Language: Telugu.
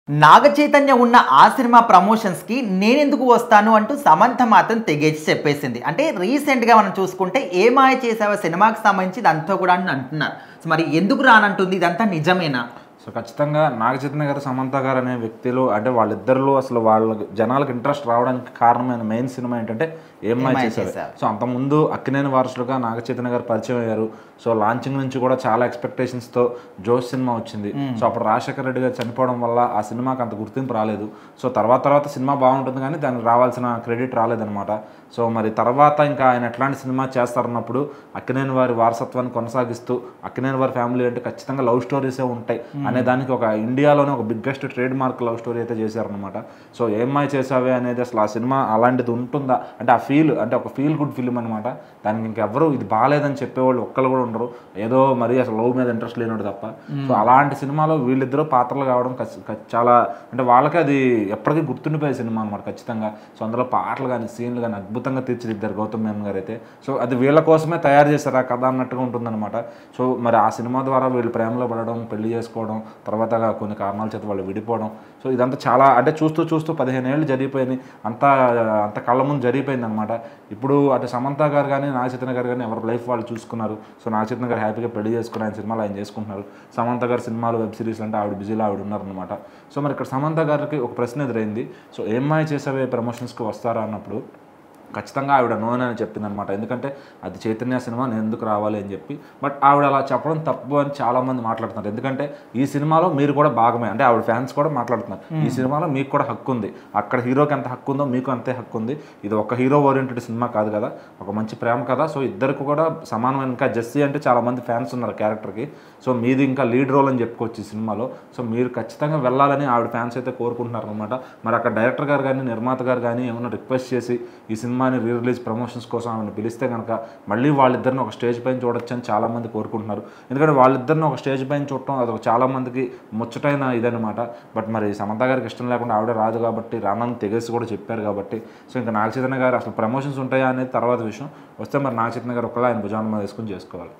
నాగ చైతన్య ఉన్న ఆ సినిమా ప్రమోషన్స్‌కి నేనెందుకు వస్తాను అంటూ సమంత మాత్రం తెగేసి చెప్పేసింది. అంటే రీసెంట్‌గా మనం చూసుకుంటే 'ఏ మాయ చేసావే' సినిమాకి సంబంధించి ఇదంతా కూడా అని అంటున్నారు. సో మరి ఎందుకు రానంటుంది? ఇదంతా నిజమేనా? సో ఖచ్చితంగా నాగ చైతన్య గారు, సమంత గారు అనే వ్యక్తులు అంటే వాళ్ళిద్దరిలో అసలు వాళ్ళకి జనాలకు ఇంట్రెస్ట్ రావడానికి కారణమైన మెయిన్ సినిమా ఏంటంటే 'ఏం మాయ చేసావే'. సో అంతకుముందు అక్కినేని వారసులుగా నాగ చైతన్య గారు పరిచయం అయ్యారు. సో లాంచింగ్ నుంచి కూడా చాలా ఎక్స్పెక్టేషన్స్తో 'జోష్' సినిమా వచ్చింది. సో అప్పుడు రాజశేఖర రెడ్డి గారు చనిపోవడం వల్ల ఆ సినిమాకి అంత గుర్తింపు రాలేదు. సో తర్వాత సినిమా బాగుంటుంది కానీ దానికి రావాల్సిన క్రెడిట్ రాలేదనమాట. సో మరి తర్వాత ఇంకా ఆయన ఎట్లాంటి సినిమా చేస్తారన్నప్పుడు అక్కినేని వారి వారసత్వాన్ని కొనసాగిస్తూ అక్కినేని వారి ఫ్యామిలీ అంటే ఖచ్చితంగా లవ్ స్టోరీసే ఉంటాయి అనే దానికి ఒక ఇండియాలోనే ఒక biggest trade mark love story అయితే చేశారనమాట. సో 'ఏం మాయ చేసావే' అనేది అసలు ఆ సినిమా అలాంటిది ఉంటుందా అంటే ఆ ఫీల్ అంటే ఒక ఫీల్ గుడ్ ఫిల్మ్ అనమాట. దానికి ఇంకెవ్వరు ఇది బాగాలేదని చెప్పేవాళ్ళు ఒక్కరు కూడా ఉండరు. ఏదో మరి అసలు లవ్ మీద ఇంట్రెస్ట్ లేనివాడు తప్ప. సో అలాంటి సినిమాలో వీళ్ళిద్దరూ పాత్రలు కావడం చాలా అంటే వాళ్ళకి అది ఎప్పటికీ గుర్తుండిపోయే సినిమా అనమాట ఖచ్చితంగా. సో అందులో పాటలు కానీ సీన్లు కానీ అద్భుతంగా తీర్చిదిద్దారు గౌతమ్ మేనన్ గారు అయితే. సో అది వీళ్ళ కోసమే తయారు చేశారు ఆ కథ అన్నట్టుగా ఉంటుందన్నమాట. సో మరి ఆ సినిమా ద్వారా వీళ్ళు ప్రేమలో పడడం, పెళ్లి చేసుకోవడం, తర్వాత కొన్ని కారణాల చేత వాళ్ళు విడిపోవడం. సో ఇదంతా చాలా అంటే చూస్తూ 15 ఏళ్ళు జరిగిపోయినాయి. అంత కళ్ళ ముందు జరిగిపోయింది అనమాట. ఇప్పుడు అటు సమంత గారు కానీ నాగ చైతన్య గారు కానీ ఎవరి లైఫ్ వాళ్ళు చూసుకున్నారు. సో నాగ చైతన్య గారు హ్యాపీగా పెళ్లి చేసుకుని ఆయన సినిమాలు ఆయన చేసుకుంటున్నారు. సమంత గారు సినిమాలు వెబ్ సిరీస్ అంటే ఆవిడ బిజీలో ఆవిడ ఉన్నారనమాట. సో మరి ఇక్కడ సమంత గారికి ఒక ప్రశ్న ఎదురైంది. సో 'ఏం మాయ చేసావే' ప్రమోషన్స్కి వస్తారా అన్నప్పుడు ఖచ్చితంగా ఆవిడ నో అని చెప్పిందనమాట. ఎందుకంటే అది చైతన్య సినిమా, నేను ఎందుకు రావాలి అని చెప్పి. బట్ ఆవిడ అలా చెప్పడం తప్పు అని చాలామంది మాట్లాడుతున్నారు. ఎందుకంటే ఈ సినిమాలో మీరు కూడా భాగమే అంటే ఆవిడ ఫ్యాన్స్ కూడా మాట్లాడుతున్నారు. ఈ సినిమాలో మీకు కూడా హక్కు ఉంది. అక్కడ హీరోకి ఎంత హక్కు ఉందో మీకు అంతే హక్కు ఉంది. ఇది ఒక హీరో ఓరియంటెడ్ సినిమా కాదు కదా, ఒక మంచి ప్రేమ కదా. సో ఇద్దరికి కూడా సమానమైన ఇంకా జెస్సీ అంటే చాలామంది ఫ్యాన్స్ ఉన్నారు క్యారెక్టర్కి. సో మీది ఇంకా లీడ్ రోల్ అని చెప్పుకోవచ్చు ఈ సినిమాలో. సో మీరు ఖచ్చితంగా వెళ్ళాలని ఆవిడ ఫ్యాన్స్ అయితే కోరుకుంటున్నారు అనమాట. మరి అక్కడ డైరెక్టర్ గారు కానీ నిర్మాత గారు కానీ ఏమైనా రిక్వెస్ట్ చేసి ఈ సినిమాని రీ రిలీజ్ ప్రమోషన్స్ కోసం ఆమెను పిలిస్తే కనుక మళ్ళీ వాళ్ళిద్దరిని ఒక స్టేజ్ పైన చూడొచ్చు అని చాలామంది కోరుకుంటున్నారు. ఎందుకంటే వాళ్ళిద్దరిని ఒక స్టేజ్ పైన చూడటం అది చాలామందికి ముచ్చటైన ఇదనమాట. బట్ మరి సమంత గారికి ఇష్టం లేకుండా ఆవిడ రాదు కాబట్టి రానని తెగేసి కూడా చెప్పారు కాబట్టి. సో ఇంకా నాగ చైతన్య గారు అసలు ప్రమోషన్స్ ఉంటాయా అనేది తర్వాత విషయం. వస్తే మరి నాగ చైతన్య గారు ఒకలా ఆయన భుజాన మీద వేసుకుని చేసుకోవాలి.